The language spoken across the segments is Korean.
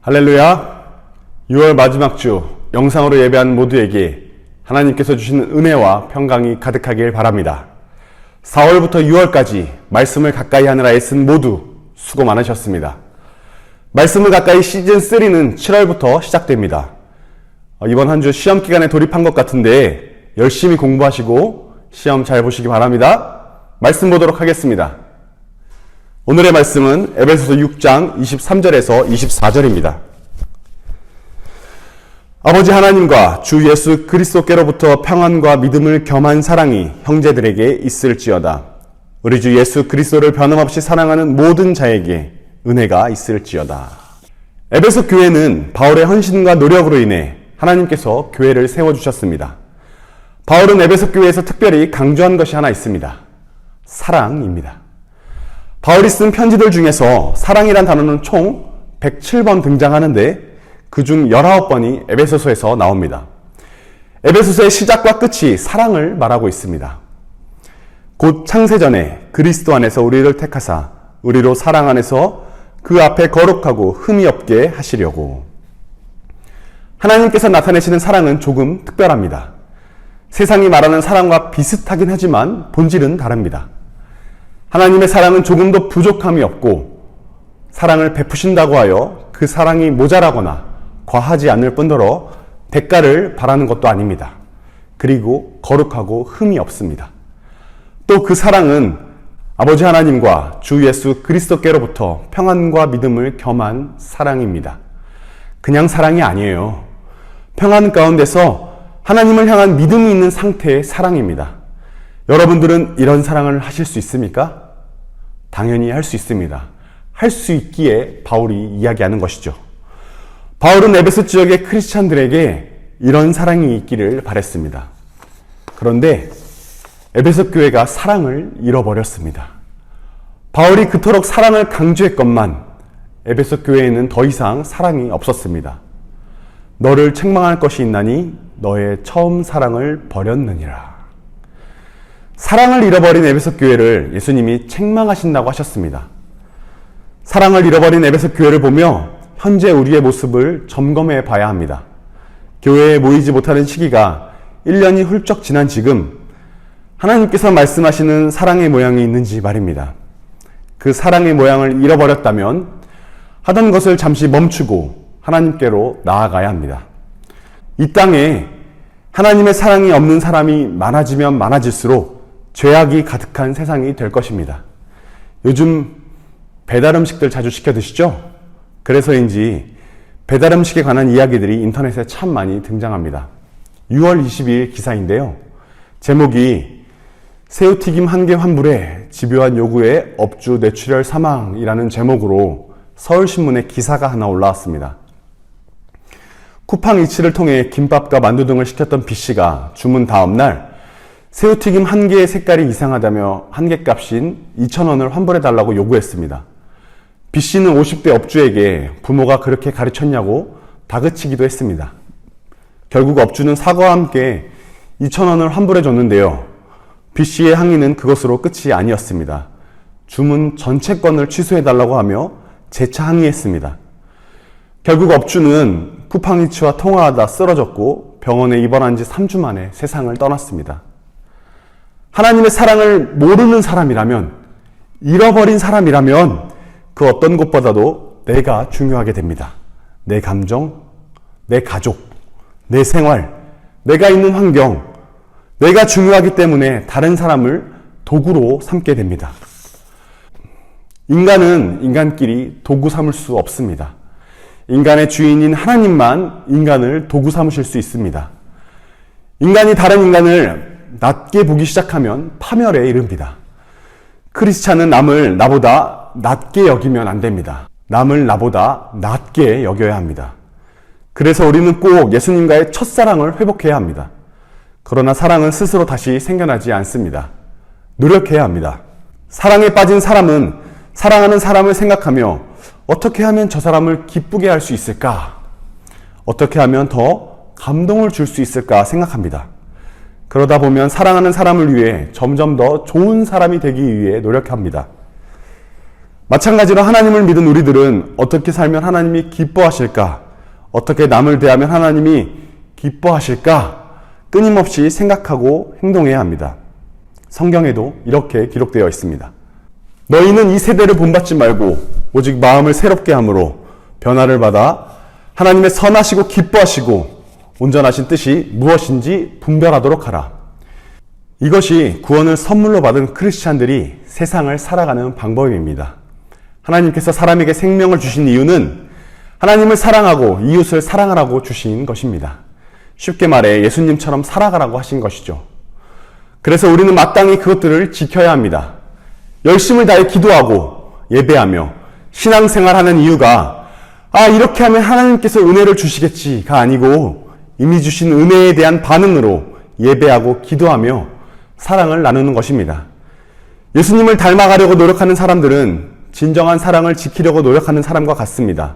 할렐루야! 6월 마지막 주 영상으로 예배한 모두에게 하나님께서 주시는 은혜와 평강이 가득하길 바랍니다. 4월부터 6월까지 말씀을 가까이 하느라 애쓴 모두 수고 많으셨습니다. 말씀을 가까이 시즌3는 7월부터 시작됩니다. 이번 한 주 시험 기간에 돌입한 것 같은데 열심히 공부하시고 시험 잘 보시기 바랍니다. 말씀 보도록 하겠습니다. 오늘의 말씀은 에베소서 6장 23절에서 24절입니다. 아버지 하나님과 주 예수 그리스도께로부터 평안과 믿음을 겸한 사랑이 형제들에게 있을지어다. 우리 주 예수 그리스도를 변함없이 사랑하는 모든 자에게 은혜가 있을지어다. 에베소 교회는 바울의 헌신과 노력으로 인해 하나님께서 교회를 세워주셨습니다. 바울은 에베소 교회에서 특별히 강조한 것이 하나 있습니다. 사랑입니다. 바울이 쓴 편지들 중에서 사랑이란 단어는 총 107번 등장하는데 그중 19번이 에베소서에서 나옵니다. 에베소서의 시작과 끝이 사랑을 말하고 있습니다. 곧 창세전에 그리스도 안에서 우리를 택하사 우리로 사랑 안에서 그 앞에 거룩하고 흠이 없게 하시려고. 하나님께서 나타내시는 사랑은 조금 특별합니다. 세상이 말하는 사랑과 비슷하긴 하지만 본질은 다릅니다. 하나님의 사랑은 조금 더 부족함이 없고 사랑을 베푸신다고 하여 그 사랑이 모자라거나 과하지 않을 뿐더러 대가를 바라는 것도 아닙니다. 그리고 거룩하고 흠이 없습니다. 또 그 사랑은 아버지 하나님과 주 예수 그리스도께로부터 평안과 믿음을 겸한 사랑입니다. 그냥 사랑이 아니에요. 평안 가운데서 하나님을 향한 믿음이 있는 상태의 사랑입니다. 여러분들은 이런 사랑을 하실 수 있습니까? 당연히 할 수 있습니다. 할 수 있기에 바울이 이야기하는 것이죠. 바울은 에베소 지역의 크리스찬들에게 이런 사랑이 있기를 바랬습니다. 그런데 에베소 교회가 사랑을 잃어버렸습니다. 바울이 그토록 사랑을 강조했건만 에베소 교회에는 더 이상 사랑이 없었습니다. 너를 책망할 것이 있나니 너의 처음 사랑을 버렸느니라. 사랑을 잃어버린 에베소 교회를 예수님이 책망하신다고 하셨습니다. 사랑을 잃어버린 에베소 교회를 보며 현재 우리의 모습을 점검해 봐야 합니다. 교회에 모이지 못하는 시기가 1년이 훌쩍 지난 지금 하나님께서 말씀하시는 사랑의 모양이 있는지 말입니다. 그 사랑의 모양을 잃어버렸다면 하던 것을 잠시 멈추고 하나님께로 나아가야 합니다. 이 땅에 하나님의 사랑이 없는 사람이 많아지면 많아질수록 죄악이 가득한 세상이 될 것입니다. 요즘 배달음식들 자주 시켜 드시죠? 그래서인지 배달음식에 관한 이야기들이 인터넷에 참 많이 등장합니다. 6월 22일 기사인데요. 제목이 새우튀김 1개 환불에 집요한 요구에 업주 뇌출혈 사망이라는 제목으로 서울신문에 기사가 하나 올라왔습니다. 쿠팡 이츠를 통해 김밥과 만두 등을 시켰던 B씨가 주문 다음 날 새우튀김 1개의 색깔이 이상하다며 1개 값인 2,000원을 환불해달라고 요구했습니다. B씨는 50대 업주에게 부모가 그렇게 가르쳤냐고 다그치기도 했습니다. 결국 업주는 사과와 함께 2,000원을 환불해줬는데요. B씨의 항의는 그것으로 끝이 아니었습니다. 주문 전체권을 취소해달라고 하며 재차 항의했습니다. 결국 업주는 쿠팡이츠와 통화하다 쓰러졌고 병원에 입원한 지 3주 만에 세상을 떠났습니다. 하나님의 사랑을 모르는 사람이라면, 잃어버린 사람이라면 그 어떤 것보다도 내가 중요하게 됩니다. 내 감정, 내 가족, 내 생활, 내가 있는 환경, 내가 중요하기 때문에 다른 사람을 도구로 삼게 됩니다. 인간은 인간끼리 도구 삼을 수 없습니다. 인간의 주인인 하나님만 인간을 도구 삼으실 수 있습니다. 인간이 다른 인간을 낮게 보기 시작하면 파멸에 이릅니다. 크리스찬은 남을 나보다 낮게 여기면 안 됩니다. 남을 나보다 낮게 여겨야 합니다. 그래서 우리는 꼭 예수님과의 첫사랑을 회복해야 합니다. 그러나 사랑은 스스로 다시 생겨나지 않습니다. 노력해야 합니다. 사랑에 빠진 사람은 사랑하는 사람을 생각하며 어떻게 하면 저 사람을 기쁘게 할 수 있을까? 어떻게 하면 더 감동을 줄 수 있을까 생각합니다. 그러다 보면 사랑하는 사람을 위해 점점 더 좋은 사람이 되기 위해 노력합니다. 마찬가지로 하나님을 믿은 우리들은 어떻게 살면 하나님이 기뻐하실까? 어떻게 남을 대하면 하나님이 기뻐하실까? 끊임없이 생각하고 행동해야 합니다. 성경에도 이렇게 기록되어 있습니다. 너희는 이 세대를 본받지 말고 오직 마음을 새롭게 함으로 변화를 받아 하나님의 선하시고 기뻐하시고 온전하신 뜻이 무엇인지 분별하도록 하라. 이것이 구원을 선물로 받은 크리스찬들이 세상을 살아가는 방법입니다. 하나님께서 사람에게 생명을 주신 이유는 하나님을 사랑하고 이웃을 사랑하라고 주신 것입니다. 쉽게 말해 예수님처럼 살아가라고 하신 것이죠. 그래서 우리는 마땅히 그것들을 지켜야 합니다. 열심을 다해 기도하고 예배하며 신앙생활하는 이유가 이렇게 하면 하나님께서 은혜를 주시겠지가 아니고 이미 주신 은혜에 대한 반응으로 예배하고 기도하며 사랑을 나누는 것입니다. 예수님을 닮아가려고 노력하는 사람들은 진정한 사랑을 지키려고 노력하는 사람과 같습니다.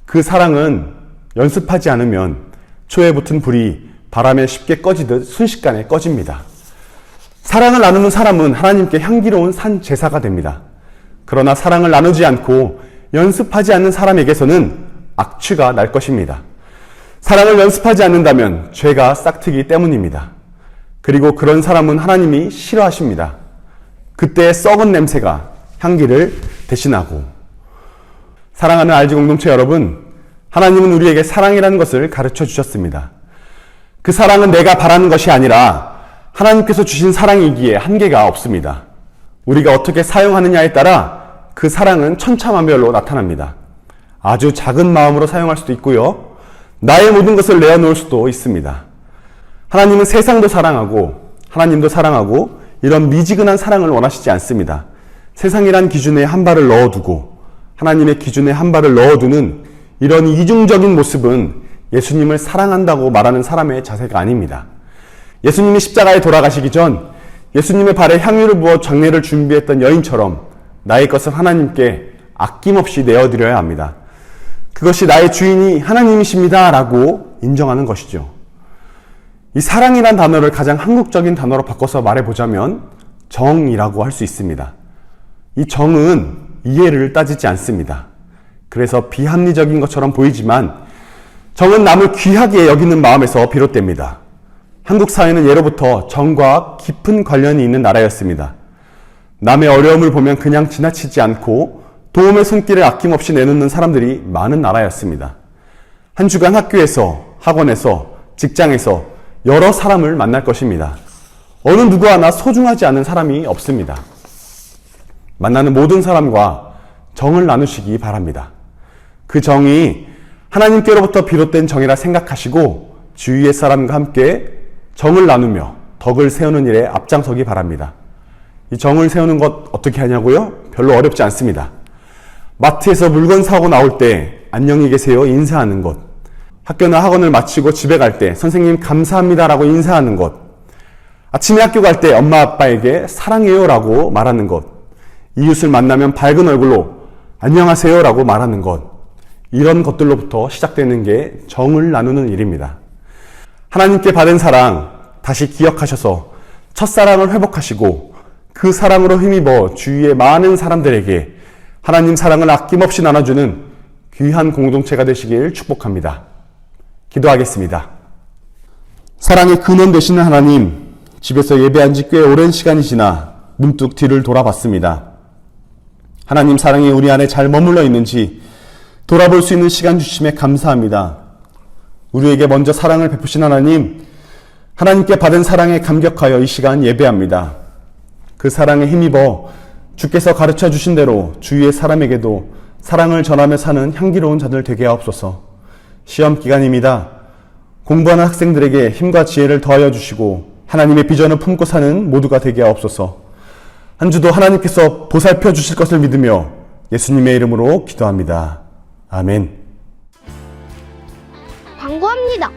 그 사랑은 연습하지 않으면 초에 붙은 불이 바람에 쉽게 꺼지듯 순식간에 꺼집니다. 사랑을 나누는 사람은 하나님께 향기로운 산 제사가 됩니다. 그러나 사랑을 나누지 않고 연습하지 않는 사람에게서는 악취가 날 것입니다. 사랑을 연습하지 않는다면 죄가 싹트기 때문입니다. 그리고 그런 사람은 하나님이 싫어하십니다. 그때 썩은 냄새가 향기를 대신하고. 사랑하는 RG 공동체 여러분, 하나님은 우리에게 사랑이라는 것을 가르쳐 주셨습니다. 그 사랑은 내가 바라는 것이 아니라 하나님께서 주신 사랑이기에 한계가 없습니다. 우리가 어떻게 사용하느냐에 따라 그 사랑은 천차만별로 나타납니다. 아주 작은 마음으로 사용할 수도 있고요. 나의 모든 것을 내어놓을 수도 있습니다. 하나님은 세상도 사랑하고 하나님도 사랑하고 이런 미지근한 사랑을 원하시지 않습니다. 세상이란 기준에 한 발을 넣어두고 하나님의 기준에 한 발을 넣어두는 이런 이중적인 모습은 예수님을 사랑한다고 말하는 사람의 자세가 아닙니다. 예수님이 십자가에 돌아가시기 전 예수님의 발에 향유를 부어 장례를 준비했던 여인처럼 나의 것을 하나님께 아낌없이 내어드려야 합니다. 그것이 나의 주인이 하나님이십니다 라고 인정하는 것이죠. 이 사랑이란 단어를 가장 한국적인 단어로 바꿔서 말해보자면 정이라고 할 수 있습니다. 이 정은 이해를 따지지 않습니다. 그래서 비합리적인 것처럼 보이지만 정은 남을 귀하게 여기는 마음에서 비롯됩니다. 한국 사회는 예로부터 정과 깊은 관련이 있는 나라였습니다. 남의 어려움을 보면 그냥 지나치지 않고 도움의 손길을 아낌없이 내놓는 사람들이 많은 나라였습니다. 한 주간 학교에서, 학원에서, 직장에서 여러 사람을 만날 것입니다. 어느 누구 하나 소중하지 않은 사람이 없습니다. 만나는 모든 사람과 정을 나누시기 바랍니다. 그 정이 하나님께로부터 비롯된 정이라 생각하시고 주위의 사람과 함께 정을 나누며 덕을 세우는 일에 앞장서기 바랍니다. 이 정을 세우는 것 어떻게 하냐고요? 별로 어렵지 않습니다. 마트에서 물건 사고 나올 때 안녕히 계세요 인사하는 것, 학교나 학원을 마치고 집에 갈 때 선생님 감사합니다라고 인사하는 것, 아침에 학교 갈 때 엄마 아빠에게 사랑해요라고 말하는 것, 이웃을 만나면 밝은 얼굴로 안녕하세요라고 말하는 것, 이런 것들로부터 시작되는 게 정을 나누는 일입니다. 하나님께 받은 사랑 다시 기억하셔서 첫사랑을 회복하시고 그 사랑으로 힘입어 주위의 많은 사람들에게 하나님 사랑을 아낌없이 나눠주는 귀한 공동체가 되시길 축복합니다. 기도하겠습니다. 사랑의 근원 되시는 하나님, 집에서 예배한 지 꽤 오랜 시간이 지나 문득 뒤를 돌아봤습니다. 하나님 사랑이 우리 안에 잘 머물러 있는지 돌아볼 수 있는 시간 주심에 감사합니다. 우리에게 먼저 사랑을 베푸신 하나님, 하나님께 받은 사랑에 감격하여 이 시간 예배합니다. 그 사랑에 힘입어 주께서 가르쳐 주신 대로 주위의 사람에게도 사랑을 전하며 사는 향기로운 자들 되게 하옵소서. 시험 기간입니다. 공부하는 학생들에게 힘과 지혜를 더하여 주시고 하나님의 비전을 품고 사는 모두가 되게 하옵소서. 한 주도 하나님께서 보살펴 주실 것을 믿으며 예수님의 이름으로 기도합니다. 아멘. 광고합니다.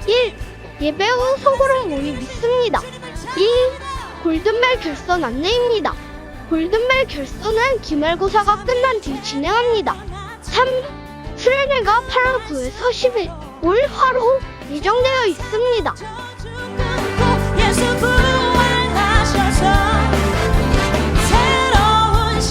1. 예배 후 소그룹 모임 믿습니다. 2. 골든벨 결선 안내입니다. 골든벨 결선은 기말고사가 끝난 뒤 진행합니다. 3. 수련회가 8월 9에서 10일 5일 화로 예정되어 있습니다. 예수 부활하셔서 새로운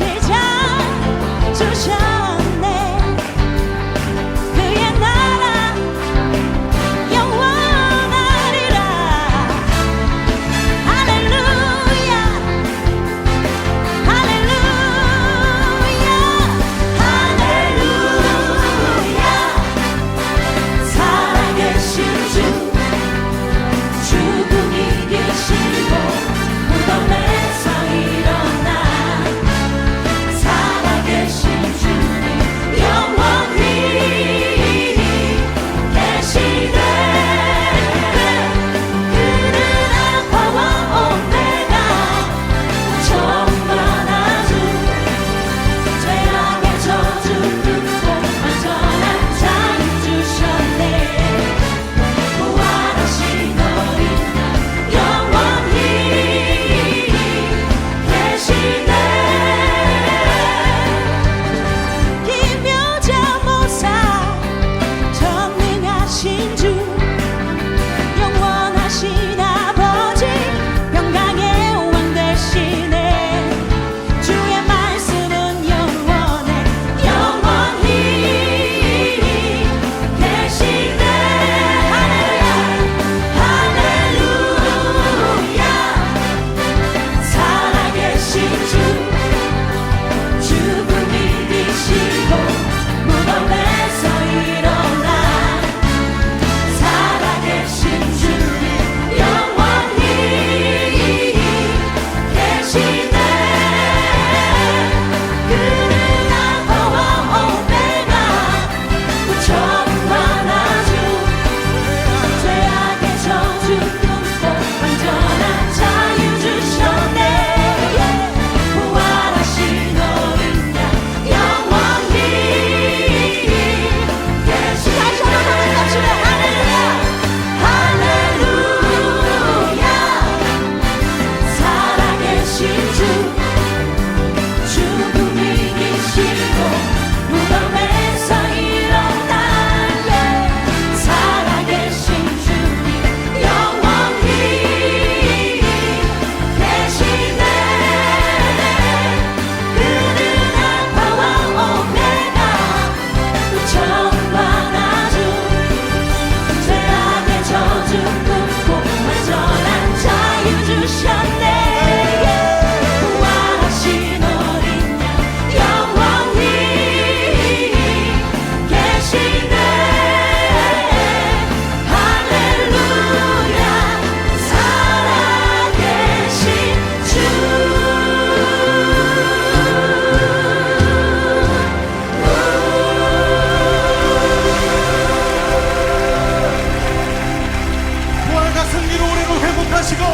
역사하시고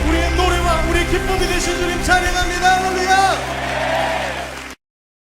우리의 노래와 우리의 기쁨이 되신 주님 찬양합니다. 할렐루야.